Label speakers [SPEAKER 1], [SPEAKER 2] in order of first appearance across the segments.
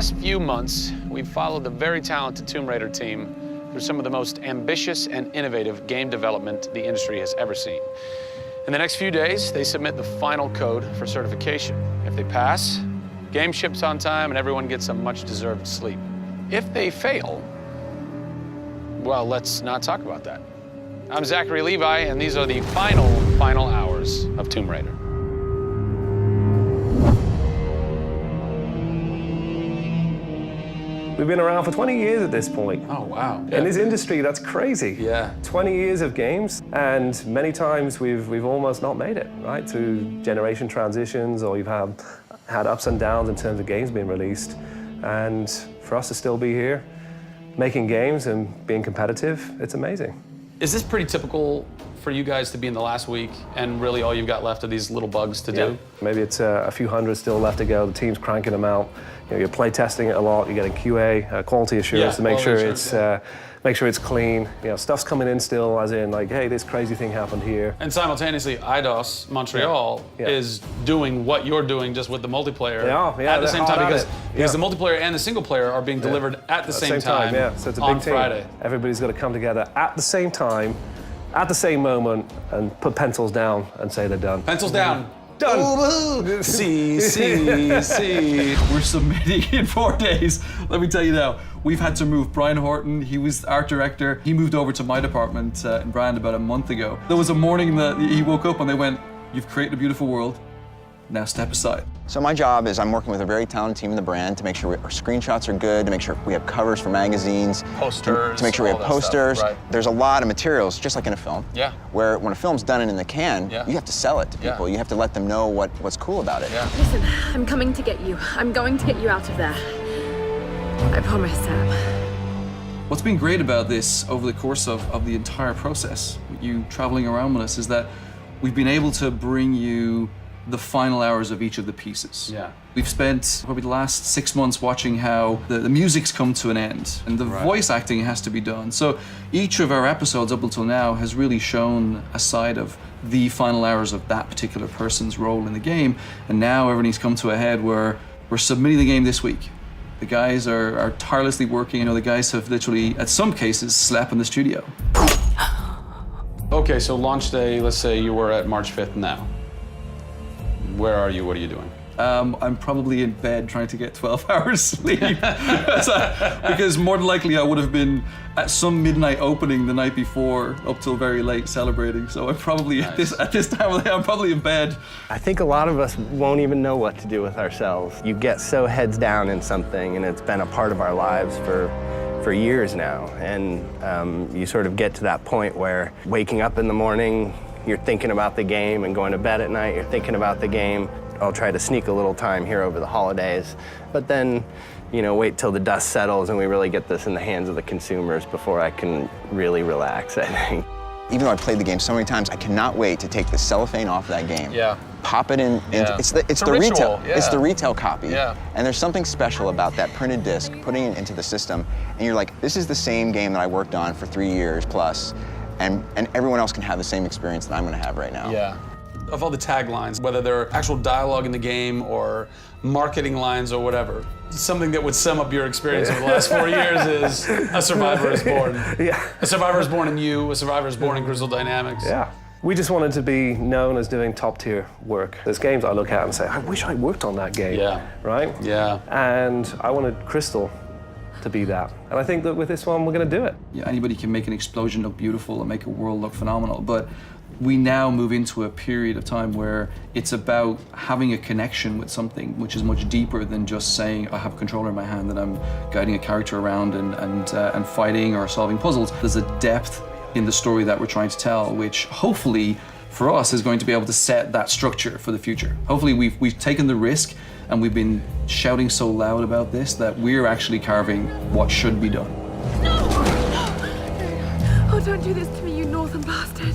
[SPEAKER 1] last few months, we've followed the very talented Tomb Raider team through some of the most ambitious and innovative game development the industry has ever seen. In the next few days, they submit the final code for certification. If they pass, game ships on time and everyone gets a much-deserved sleep. If they fail, well, let's not talk about that. I'm Zachary Levi, and these are the final hours of Tomb Raider.
[SPEAKER 2] We've been around for 20 years at this point.
[SPEAKER 1] Oh, wow.
[SPEAKER 2] In this industry, that's crazy.
[SPEAKER 1] Yeah.
[SPEAKER 2] 20 years of games, and many times we've almost not made it, right? Through generation transitions, or you've had ups and downs in terms of games being released. And for us to still be here, making games and being competitive, it's amazing.
[SPEAKER 1] Is this pretty typical for you guys to be in the last week and really all you've got left are these little bugs to do?
[SPEAKER 2] Maybe it's a few hundred still left to go. The team's cranking them out. You know, you're play testing it a lot. You're getting QA, quality assurance, to make sure it's clean. You know, stuff's coming in still, as in like, hey, this crazy thing happened here.
[SPEAKER 1] And simultaneously, IDOS Montreal is doing what you're doing, just with the multiplayer at the same time, because the multiplayer and the single player are being delivered at the same time.
[SPEAKER 2] So it's a big
[SPEAKER 1] on
[SPEAKER 2] team.
[SPEAKER 1] Friday.
[SPEAKER 2] Everybody's got to come together at the same time, at the same moment, and put pencils down and say they're done.
[SPEAKER 1] Pencils down.
[SPEAKER 2] Done.
[SPEAKER 1] See.
[SPEAKER 3] We're submitting in 4 days. Let me tell you now, we've had to move Brian Horton. He was art director. He moved over to my department in Brand about a month ago. There was a morning that he woke up and they went, "You've created a beautiful world. Now step aside."
[SPEAKER 4] So my job is I'm working with a very talented team in the brand to make sure our screenshots are good, to make sure we have covers for magazines,
[SPEAKER 1] posters,
[SPEAKER 4] to make sure we have posters.
[SPEAKER 1] Stuff, right.
[SPEAKER 4] There's a lot of materials, just like in a film, where when a film's done and in the can, you have to sell it to people. You have to let them know what's cool about it.
[SPEAKER 5] Listen, I'm coming to get you. I'm going to get you out of there. I promise, Sam.
[SPEAKER 3] What's been great about this over the course of the entire process, you traveling around with us, is that we've been able to bring you the final hours of each of the pieces. We've spent probably the last 6 months watching how the music's come to an end and the voice acting has to be done. So each of our episodes up until now has really shown a side of the final hours of that particular person's role in the game. And now everything's come to a head where we're submitting the game this week. The guys are tirelessly working. You know, the guys have literally, at some cases, slept in the studio.
[SPEAKER 1] Okay, so launch day, let's say you were at March 5th now. Where are you? What are you doing?
[SPEAKER 3] I'm probably in bed trying to get 12 hours sleep. Because more than likely I would have been at some midnight opening the night before up till very late celebrating. So I'm probably at this time of the day, I'm probably in bed.
[SPEAKER 6] I think a lot of us won't even know what to do with ourselves. You get so heads down in something and it's been a part of our lives for years now. And you sort of get to that point where waking up in the morning, you're thinking about the game, and going to bed at night, you're thinking about the game. I'll try to sneak a little time here over the holidays, but then, you know, wait till the dust settles and we really get this in the hands of the consumers before I can really relax, I think.
[SPEAKER 4] Even though I've played the game so many times, I cannot wait to take the cellophane off that game. Pop it in. It's the retail. It's the retail copy. And there's something special about that printed disc, putting it into the system, and you're like, this is the same game that I worked on for 3 years plus. And everyone else can have the same experience that I'm going to have right now.
[SPEAKER 1] Of all the taglines, whether they're actual dialogue in the game or marketing lines or whatever, something that would sum up your experience over the last 4 years is a survivor is born. A survivor is born in you, a survivor is born in Crystal Dynamics.
[SPEAKER 2] We just wanted to be known as doing top-tier work. There's games I look at and say, I wish I worked on that game, right? And I wanted Crystal to be that. And I think that with this one, we're going to do it.
[SPEAKER 3] Anybody can make an explosion look beautiful and make a world look phenomenal, but we now move into a period of time where it's about having a connection with something which is much deeper than just saying, I have a controller in my hand and I'm guiding a character around and fighting or solving puzzles. There's a depth in the story that we're trying to tell, which hopefully for us is going to be able to set that structure for the future. Hopefully we've taken the risk and we've been shouting so loud about this that we're actually carving what should be done.
[SPEAKER 5] No! Oh, don't do this to me, you northern bastard.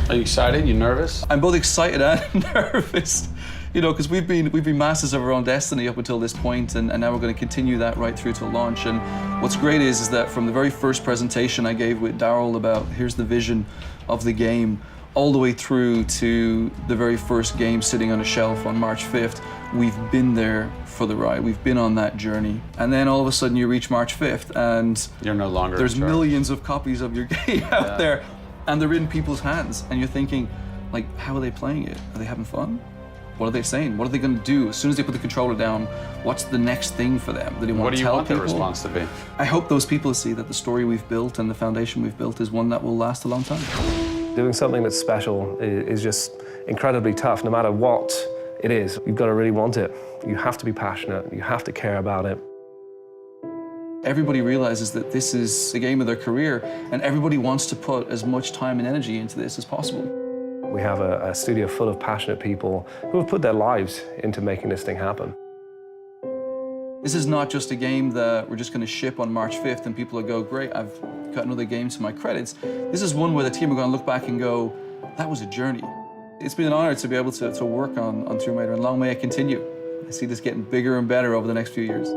[SPEAKER 1] Are you excited? You nervous?
[SPEAKER 3] I'm both excited and nervous. You know, because we've been masters of our own destiny up until this point, and now we're going to continue that right through to launch. And what's great is that from the very first presentation I gave with Daryl about here's the vision of the game, all the way through to the very first game sitting on a shelf on March 5th, we've been there for the ride. We've been on that journey. And then all of a sudden you reach March 5th and
[SPEAKER 1] you're no longer
[SPEAKER 3] there's millions of copies of your game out there and they're in people's hands. And you're thinking, like, how are they playing it? Are they having fun? What are they saying? What are they going to do? As soon as they put the controller down, what's the next thing for them? Do they want to tell people?
[SPEAKER 1] What do you want their response to be?
[SPEAKER 3] I hope those people see that the story we've built and the foundation we've built is one that will last a long time.
[SPEAKER 2] Doing something that's special is just incredibly tough, no matter what it is. You've got to really want it. You have to be passionate. You have to care about it.
[SPEAKER 3] Everybody realizes that this is the game of their career, and everybody wants to put as much time and energy into this as possible.
[SPEAKER 2] We have a studio full of passionate people who have put their lives into making this thing happen.
[SPEAKER 3] This is not just a game that we're just going to ship on March 5th and people will go, great, I've got another game to my credits. This is one where the team are going to look back and go, that was a journey. It's been an honor to be able to work on Tomb Raider, and long may it continue. I see this getting bigger and better over the next few years.